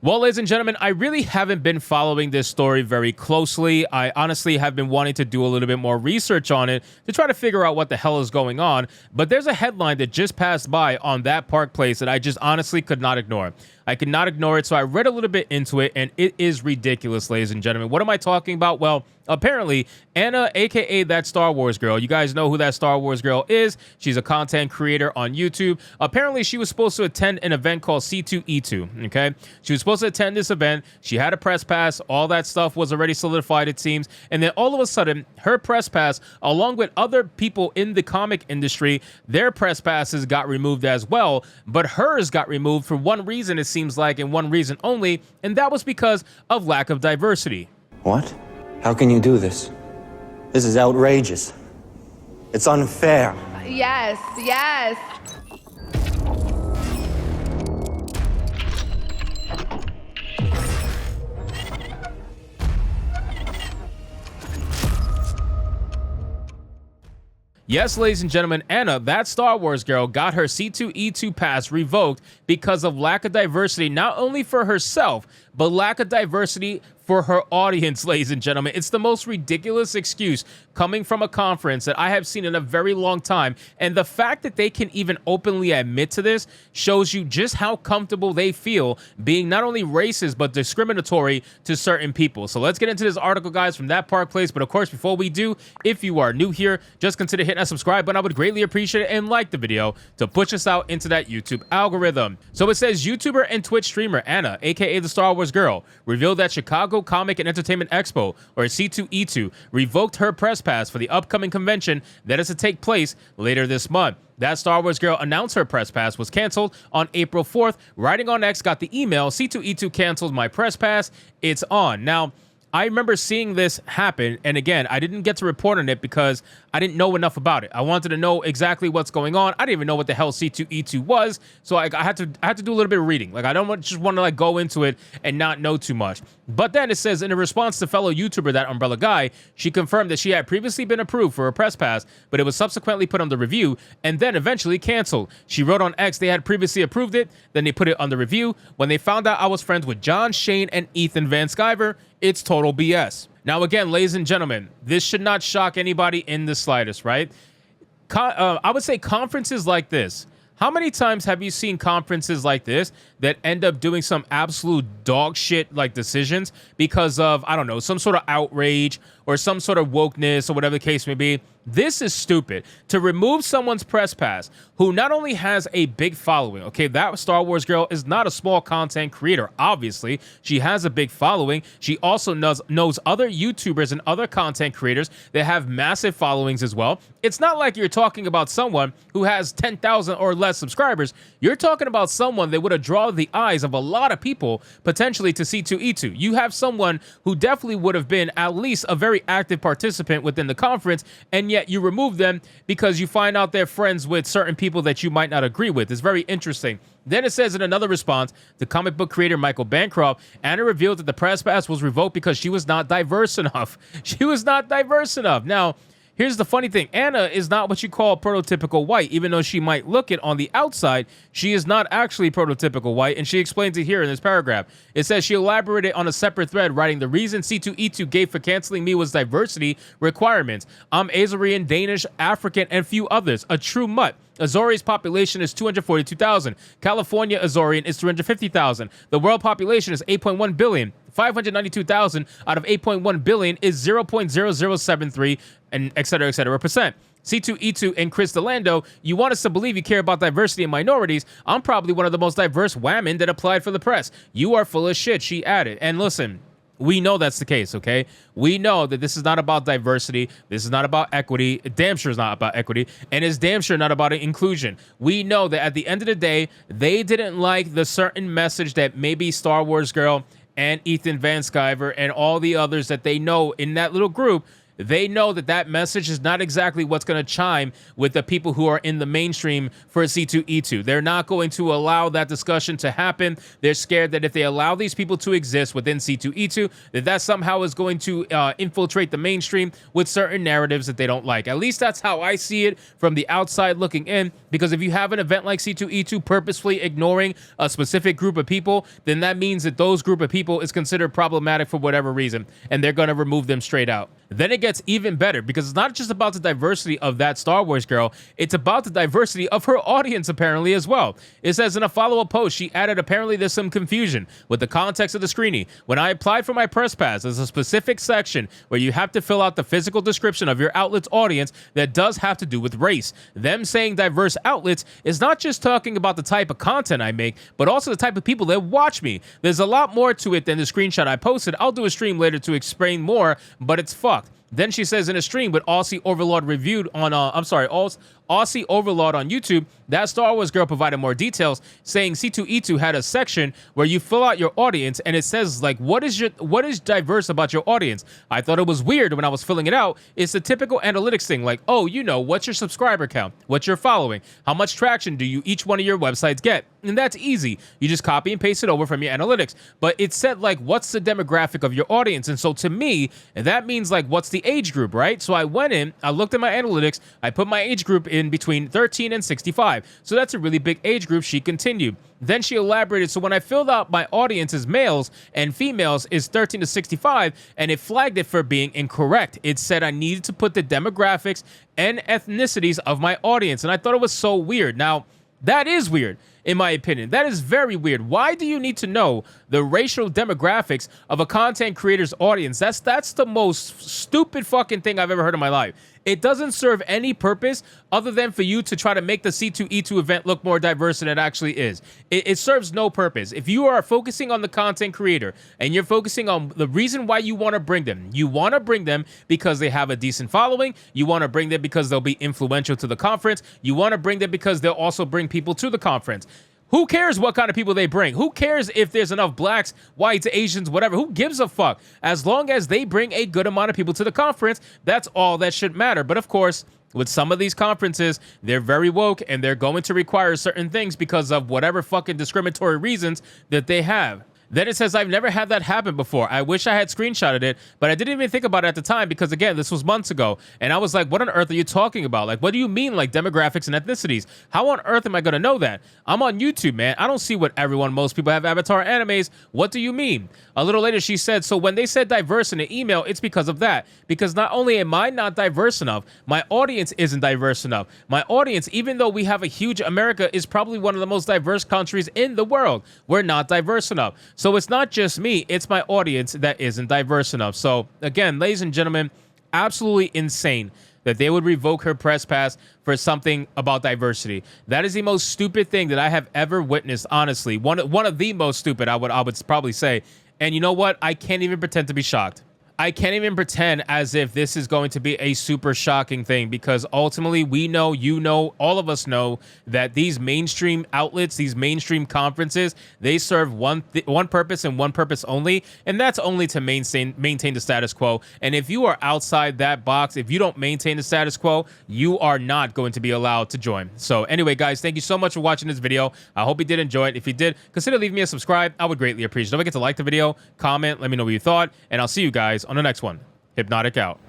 Well, ladies and gentlemen, I really haven't been following this story very closely. I honestly have been wanting to do a little bit more research on it to try to figure out what the hell is going on. But there's a headline that just passed by on that Park Place that I just honestly could not ignore. I could not ignore it, so I read a little bit into it, and it is ridiculous, ladies and gentlemen. What am I talking about? Well, apparently, Anna, aka that Star Wars girl, you guys know who that Star Wars girl is. She's a content creator on YouTube. Apparently, she was supposed to attend an event called C2E2, okay? She was supposed to attend this event. She had a press pass. All that stuff was already solidified, it seems. And then all of a sudden, her press pass, along with other people in the comic industry, their press passes got removed as well. But hers got removed for one reason, it seems like, and one reason only, and that was because of lack of diversity. What? How can you do this? This is outrageous. It's unfair. Yes, yes. Yes, ladies and gentlemen, Anna, that Star Wars girl, got her C2E2 pass revoked because of lack of diversity, not only for herself, but lack of diversity for her audience, ladies and gentlemen. It's the most ridiculous excuse coming from a conference that I have seen in a very long time. And the fact that they can even openly admit to this shows you just how comfortable they feel being not only racist, but discriminatory to certain people. So let's get into this article, guys, from that Park Place. But of course, before we do, if you are new here, just consider hitting that subscribe button. I would greatly appreciate it, and like the video to push us out into that YouTube algorithm. So it says YouTuber and Twitch streamer Anna, aka the Star Wars girl, revealed that Chicago Comic and Entertainment Expo, or C2E2, revoked her press pass for the upcoming convention that is to take place later this month. That Star Wars girl announced her press pass was canceled on April 4th. Writing on X, got the email, C2E2 canceled my press pass. It's on. Now, I remember seeing this happen, and again, I didn't get to report on it because I didn't know enough about it. I wanted to know exactly what's going on. I didn't even know what the hell C2E2 was, so I had to do a little bit of reading. Like, I don't just want to like go into it and not know too much. But then it says, in a response to fellow YouTuber That Umbrella Guy, she confirmed that she had previously been approved for a press pass, but it was subsequently put under review and then eventually canceled. She wrote on X they had previously approved it, then they put it under review. When they found out I was friends with John, Shane, and Ethan Van Sciver, it's total BS. Now, again, ladies and gentlemen, this should not shock anybody in the slightest, right? I would say conferences like this. How many times have you seen conferences like this that end up doing some absolute dog shit like decisions because of, I don't know, some sort of outrage or some sort of wokeness or whatever the case may be? This is stupid. To remove someone's press pass who not only has a big following, okay, that Star Wars girl is not a small content creator, obviously. She has a big following. She also knows other YouTubers and other content creators that have massive followings as well. It's not like you're talking about someone who has 10,000 or less subscribers. You're talking about someone that would have drawn the eyes of a lot of people potentially to C2E2. You have someone who definitely would have been at least a very active participant within the conference, and yet you remove them because you find out they're friends with certain people that you might not agree with. It's very interesting. Then it says in another response, the comic book creator Michael Bancroft, Anna revealed that the press pass was revoked because she was not diverse enough. She was not diverse enough. Now, here's the funny thing. Anna is not what you call prototypical white. Even though she might look it on the outside, she is not actually prototypical white, and she explains it here in this paragraph. It says she elaborated on a separate thread, writing, the reason C2E2 gave for canceling me was diversity requirements. I'm Azorian, Danish, African, and few others. A true mutt. Azori's population is 242,000. California Azorian is 350,000. The world population is 8.1 billion. 592,000 out of 8.1 billion is 0.0073 and et cetera percent. C2E2 and Chris Delando, you want us to believe you care about diversity and minorities. I'm probably one of the most diverse women that applied for the press. You are full of shit, she added. And listen, we know that's the case, okay? We know that this is not about diversity. This is not about equity. Damn sure is not about equity. And it's damn sure not about inclusion. We know that at the end of the day, they didn't like the certain message that maybe Star Wars girl and Ethan Van Sciver and all the others that they know in that little group, they know that that message is not exactly what's going to chime with the people who are in the mainstream for C2E2. They're not going to allow that discussion to happen. They're scared that if they allow these people to exist within C2E2, that somehow is going to infiltrate the mainstream with certain narratives that they don't like. At least that's how I see it from the outside looking in, because if you have an event like C2E2 purposefully ignoring a specific group of people, then that means that those group of people is considered problematic for whatever reason, and they're going to remove them straight out. Then it gets even better, because it's not just about the diversity of that Star Wars girl, it's about the diversity of her audience apparently as well. It says in a follow-up post, she added, apparently there's some confusion with the context of the screening. When I applied for my press pass, there's a specific section where you have to fill out the physical description of your outlet's audience that does have to do with race. Them saying diverse outlets is not just talking about the type of content I make, but also the type of people that watch me. There's a lot more to it than the screenshot I posted. I'll do a stream later to explain more, but it's fucked. Then she says in a stream with Aussie Overlord reviewed on, Aussie Overlord on YouTube, that Star Wars girl provided more details, saying C2E2 had a section where you fill out your audience, and it says like, what is diverse about your audience? I thought it was weird when I was filling it out. It's the typical analytics thing, like, oh, you know, what's your subscriber count? What's your following? How much traction do you each one of your websites get? And that's easy. You just copy and paste it over from your analytics. But it said like, what's the demographic of your audience? And so to me, that means like, what's the age group, right? So I went in, I looked at my analytics, I put my age group in between 13 and 65. So that's a really big age group. She continued. Then she elaborated. So when I filled out my audience as males and females is 13 to 65, and it flagged it for being incorrect. It said I needed to put the demographics and ethnicities of my audience. And I thought it was so weird. Now, that is weird, in my opinion. That is very weird. Why do you need to know the racial demographics of a content creator's audience? That's the most stupid fucking thing I've ever heard in my life. It doesn't serve any purpose other than for you to try to make the C2E2 event look more diverse than it actually is. It serves no purpose. If you are focusing on the content creator and you're focusing on the reason why you want to bring them, you want to bring them because they have a decent following. You want to bring them because they'll be influential to the conference. You want to bring them because they'll also bring people to the conference. Who cares what kind of people they bring? Who cares if there's enough blacks, whites, Asians, whatever? Who gives a fuck? As long as they bring a good amount of people to the conference, that's all that should matter. But of course, with some of these conferences, they're very woke and they're going to require certain things because of whatever fucking discriminatory reasons that they have. Then it says, I've never had that happen before. I wish I had screenshotted it, but I didn't even think about it at the time because, again, this was months ago. And I was like, what on earth are you talking about? Like, what do you mean, like, demographics and ethnicities? How on earth am I going to know that? I'm on YouTube, man. I don't see what most people have avatar animes. What do you mean? A little later, she said, so when they said diverse in the email, it's because of that. Because not only am I not diverse enough, my audience isn't diverse enough. My audience, even though we have a huge America, is probably one of the most diverse countries in the world. We're not diverse enough. So it's not just me, it's my audience that isn't diverse enough. So again, ladies and gentlemen, absolutely insane that they would revoke her press pass for something about diversity. That is the most stupid thing that I have ever witnessed, honestly. One of the most stupid, I would probably say. And you know what? I can't even pretend to be shocked. I can't even pretend as if this is going to be a super shocking thing, because ultimately we know, you know, all of us know that these mainstream outlets, these mainstream conferences, they serve one purpose and one purpose only, and that's only to maintain the status quo. And if you are outside that box, if you don't maintain the status quo, you are not going to be allowed to join. So anyway, guys, thank you so much for watching this video. I hope you did enjoy it. If you did, consider leaving me a subscribe. I would greatly appreciate it. Don't forget to like the video, comment, let me know what you thought, and I'll see you guys on the next one. Hypnotic out.